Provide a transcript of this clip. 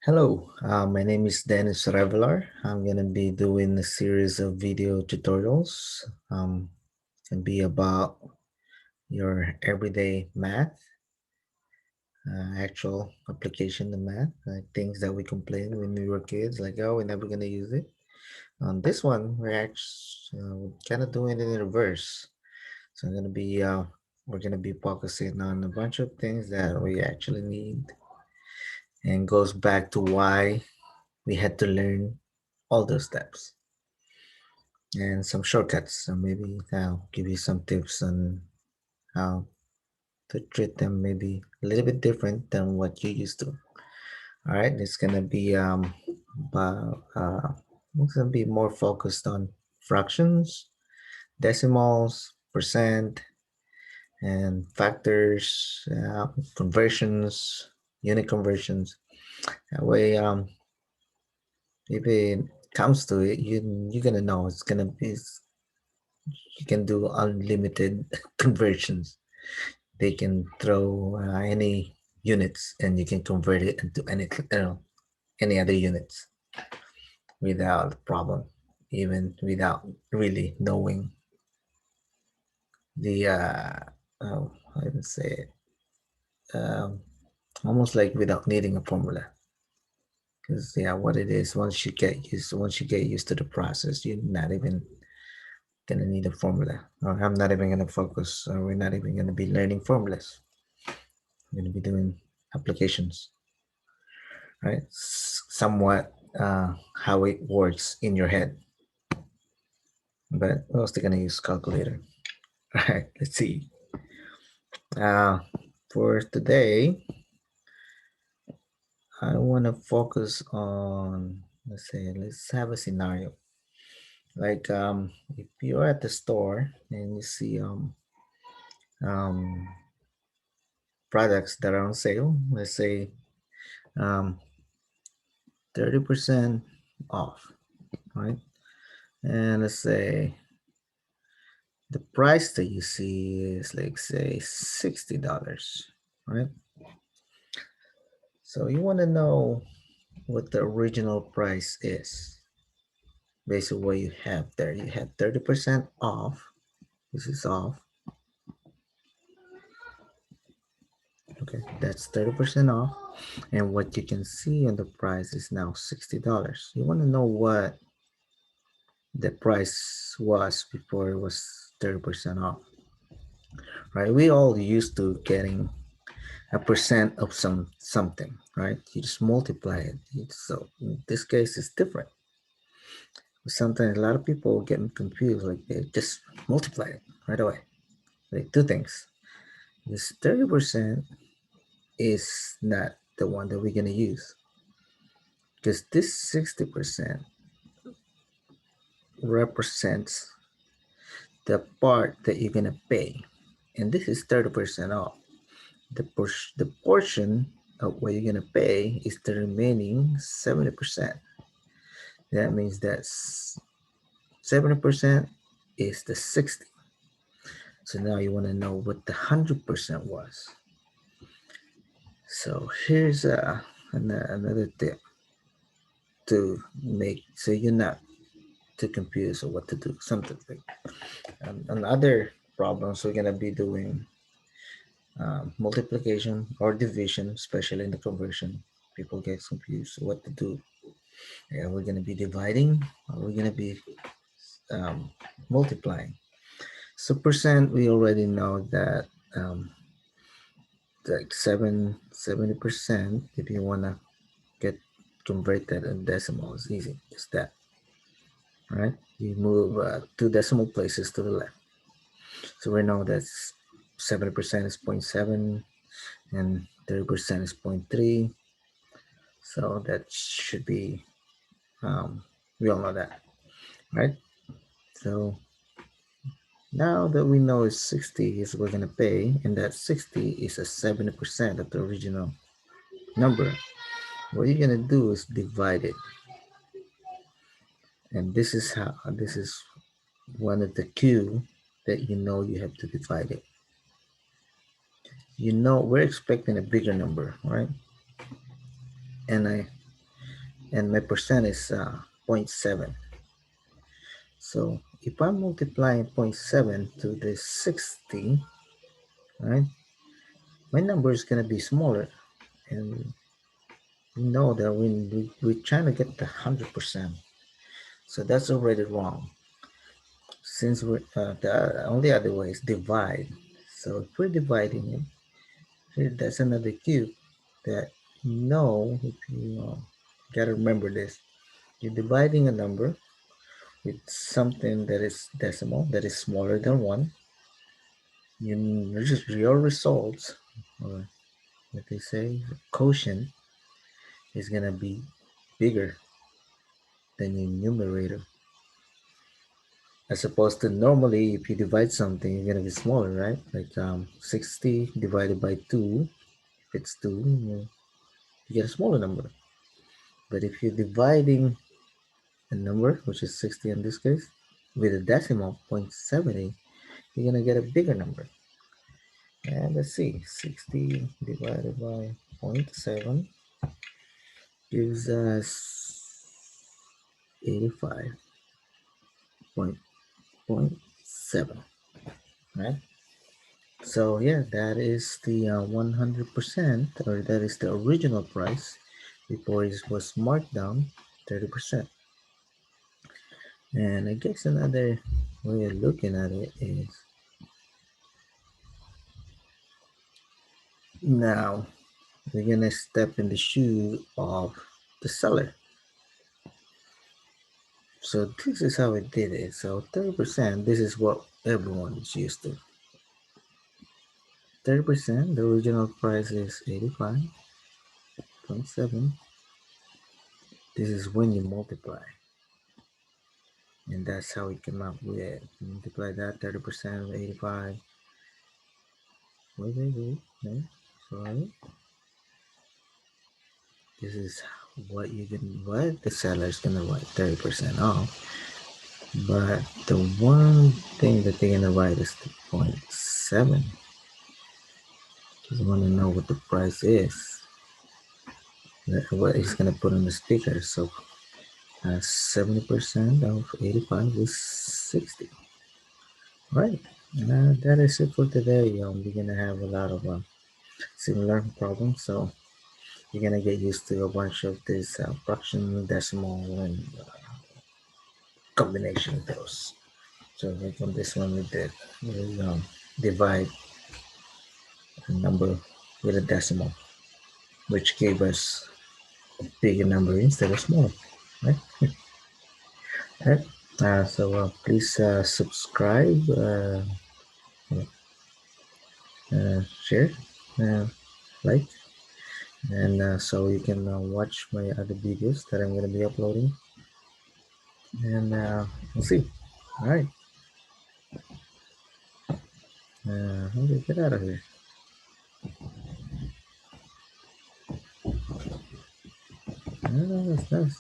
Hello, my name is Dennis Revelar. I'm going to be doing a series of video tutorials. Can be about your everyday math, actual application of math, like things that we complained when we were kids, like, oh, we're never going to use it. On this one, we're actually kind of doing it in reverse. So we're going to be focusing on a bunch of things that we actually need and goes back to why we had to learn all those steps and some shortcuts. So maybe I'll give you some tips on how to treat them maybe a little bit different than what you used to. All right, it's gonna be about it's gonna be more focused on fractions, decimals, percent, and factors, conversions, unit conversions. That way, if it comes to it, you're gonna know it's gonna be you can do unlimited conversions. They can throw any units and you can convert it into any other units without problem, even without really knowing the I would say almost like without needing a formula. Because yeah, what it is once you get used to the process, you're not even gonna need a formula. Or I'm not even gonna focus. Or we're not even gonna be learning formulas. We're gonna be doing applications, right? Somewhat how it works in your head. But we're also gonna use calculator. All right, let's see. Uh, for today, I want to focus on, let's have a scenario. Like if you're at the store and you see um, products that are on sale, let's say um, 30% off, right? And let's say the price that you see is like say $60, right? So you want to know what the original price is based on what you have there. You have 30% off. This is off. Okay, that's 30% off. And what you can see in the price is now $60. You want to know what the price was before it was 30% off, right? We all used to getting a percent of something, right? You just multiply it. So in this case, it's different. Sometimes a lot of people get confused, like they just multiply it right away. Like two things. This 30% is not the one that we're gonna use because this 60% represents the part that you're gonna pay, and this is 30% off. The portion of what you're gonna pay is the remaining 70%. That means that 70% is the 60. So now you want to know what the 100% was. So here's another tip to make so you're not too confused of what to do. Something like on other problems, we're gonna be doing multiplication or division, especially in the conversion. People get confused what to do. Yeah, we're gonna be dividing, or we're gonna be um, multiplying. So percent, we already know that like 70%. If you wanna get convert that in decimal, it's easy. Just that, right? You move two decimal places to the left. So we know that's 70% is 0.7 and 30% is 0.3. So that should be, we all know that, right? So now that we know it's 60 is we're gonna pay, and that 60 is a 70% of the original number. What you're gonna do is divide it, and this is one of the cue that you know you have to divide it. You know we're expecting a bigger number, right? And and my percent is zero point 0.7. So if I'm multiplying zero point 0.7 to the 60, right, my number is going to be smaller. And we know that when we're trying to get the 100%, so that's already wrong. Since we're the only other way is divide. So if we're dividing it, here that's another cube that if you gotta remember this. You're dividing a number with something that is decimal, that is smaller than one. Your results, or what they say, quotient, is gonna be bigger than your numerator. As opposed to normally, if you divide something, you're gonna be smaller, right? Like 60 divided by 2, if it's 2, you get a smaller number. But if you're dividing a number, which is 60 in this case, with a decimal 0.70, you're gonna get a bigger number. And let's see, 60 divided by zero point 0.7 gives us 85.7, right? So yeah, that is the 100%, or that is the original price before it was marked down 30%. And I guess another way of looking at it is, now we're gonna step in the shoe of the seller. So this is how it did it. So 30%, this is what everyone is used to. 30%, the original price is 85.7. This is when you multiply. And that's how we came up with it. Multiply that 30% of 85. Wait. No, sorry. This is what the seller is gonna write 30% off. But the one thing that they're gonna write is the 0.7. Just want to know what the price is. What he's gonna put on the sticker. So 70% of 85 is 60. Right. That is it for today. We're gonna have a lot of similar problems. So you're gonna get used to a bunch of this fraction, decimal, and combination of those. So like on this one, we divide a number with a decimal, which gave us a bigger number instead of small, right? Right. So please subscribe, share, uh, like, and so you can watch my other videos that I'm going to be uploading. And we'll see. All right. Okay, get out of here. No, that's